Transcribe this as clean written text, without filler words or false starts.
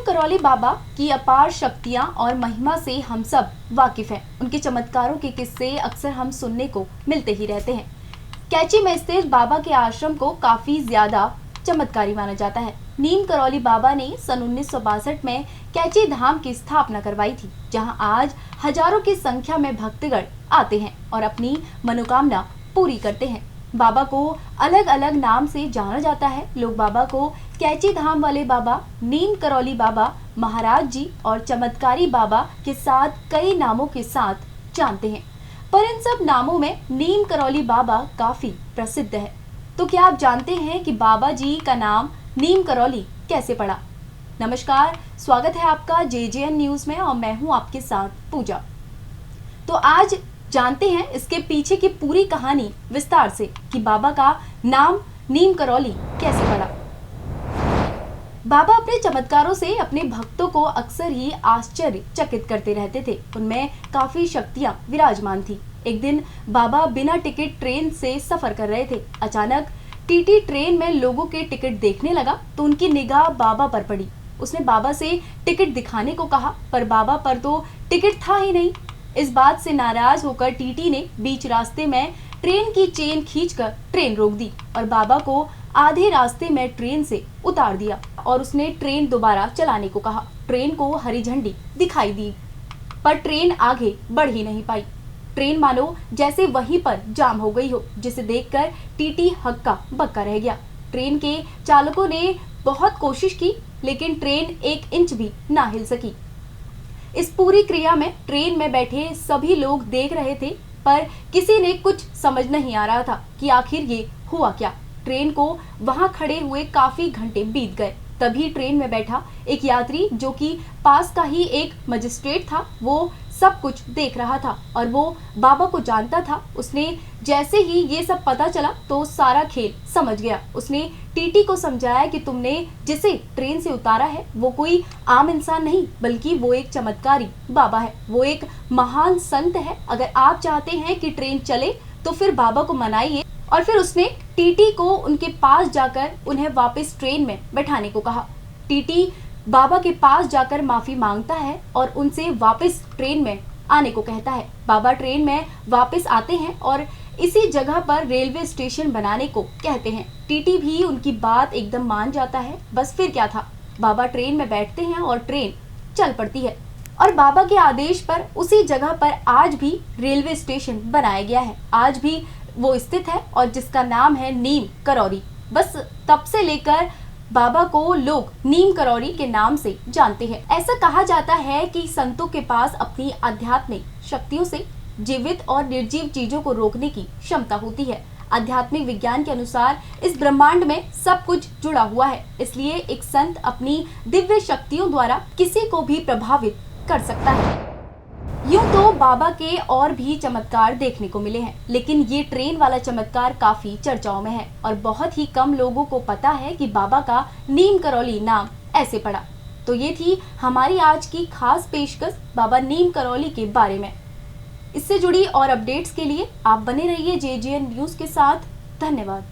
करौली बाबा की अपार शक्तियां और महिमा से हम सब वाकिफ हैं। उनके चमत्कारों के किस्से अक्सर हम सुनने को मिलते ही रहते हैं। कैची में स्थित बाबा के आश्रम को काफी ज्यादा चमत्कारी माना जाता है। नीम करौली बाबा ने सन 1962 में कैची धाम की स्थापना करवाई थी, जहां आज हजारों की संख्या में भक्तगण आते हैं और अपनी मनोकामना पूरी करते हैं। बाबा को अलग अलग नाम से जाना जाता है। लोग बाबा को कैची धाम वाले बाबा, नीम करौली बाबा, महाराज जी और चमत्कारी बाबा के साथ कई नामों के साथ जानते हैं, पर इन सब नामों में नीम करौली बाबा काफी प्रसिद्ध है। तो क्या आप जानते हैं कि बाबा जी का नाम नीम करौली कैसे पड़ा? नमस्कार, स्वागत है आपका JJN न्यूज में और मैं हूं आपके साथ पूजा। तो आज जानते हैं इसके पीछे की पूरी कहानी विस्तार से कि बाबा का नाम नीम करौली कैसे पड़ा। बाबा अपने चमत्कारों से अपने भक्तों को अक्सर ही आश्चर्यचकित करते रहते थे। उनमें काफी शक्तियां विराजमान थी। एक दिन बाबा बिना टिकट ट्रेन से सफर कर रहे थे। अचानक टीटी ट्रेन में लोगों के टिकट देखने लगा तो उनकी निगाह बाबा पर पड़ी। उसने बाबा से टिकट दिखाने को कहा, पर बाबा पर तो टिकट था ही नहीं। इस बात से नाराज होकर टीटी ने बीच रास्ते में ट्रेन की चेन खींचकर ट्रेन रोक दी और बाबा को आधे रास्ते में ट्रेन से उतार दिया और उसने ट्रेन दोबारा चलाने को कहा। ट्रेन को हरी झंडी दिखाई दी, पर ट्रेन आगे बढ़ ही नहीं पाई। ट्रेन मानो जैसे वहीं पर जाम हो गई हो, जिसे देखकर टीटी हक्का बक्का रह गया। ट्रेन के चालकों ने बहुत कोशिश की, लेकिन ट्रेन 1 इंच भी ना हिल सकी। इस पूरी क्रिया में ट्रेन में बैठे सभी लोग देख रहे थे, पर किसी ने कुछ समझ नहीं आ रहा था कि आखिर ये हुआ क्या। ट्रेन को वहां खड़े हुए काफी घंटे बीत गए। तभी ट्रेन में बैठा एक यात्री, जो कि पास का ही एक मजिस्ट्रेट था, वो सब कुछ देख रहा था और वो बाबा को जानता था। उसने जैसे ही ये सब पता चला तो सारा खेल समझ गया। उसने टीटी को समझाया कि तुमने जिसे ट्रेन से उतारा है वो कोई आम इंसान नहीं, बल्कि वो एक चमत्कारी बाबा है। वो एक महान संत है। अगर आप चाहते हैं कि ट्रेन चले तो फिर बाबा को मनाइए। और फिर उसने टीटी को उनके पास जाकर उन्हें वापस ट्रेन में बैठाने को कहा। टीटी बाबा के पास जाकर माफी मांगता है और उनसे वापस ट्रेन में आने को कहता है। बाबा ट्रेन में वापस आते हैं और इसी जगह पर रेलवे स्टेशन बनाने को कहते हैं। टीटी भी उनकी बात एकदम मान जाता है। बस फिर क्या था, बाबा ट्रेन में बैठते हैं और ट्रेन चल पड़ती है और बाबा के आदेश पर उसी जगह पर आज भी रेलवे स्टेशन बनाया गया है। आज भी वो स्थित है और जिसका नाम है नीम करौली। बस तब से लेकर बाबा को लोग नीम करौली के नाम से जानते हैं। ऐसा कहा जाता है कि संतों के पास अपनी आध्यात्मिक शक्तियों से जीवित और निर्जीव चीजों को रोकने की क्षमता होती है। आध्यात्मिक विज्ञान के अनुसार इस ब्रह्मांड में सब कुछ जुड़ा हुआ है, इसलिए एक संत अपनी दिव्य शक्तियों द्वारा किसी को भी प्रभावित कर सकता है। यूं तो बाबा के और भी चमत्कार देखने को मिले हैं, लेकिन ये ट्रेन वाला चमत्कार काफी चर्चाओं में है और बहुत ही कम लोगों को पता है कि बाबा का नीम करौली नाम ऐसे पड़ा। तो ये थी हमारी आज की खास पेशकश बाबा नीम करौली के बारे में। इससे जुड़ी और अपडेट्स के लिए आप बने रहिए JJN न्यूज के साथ। धन्यवाद।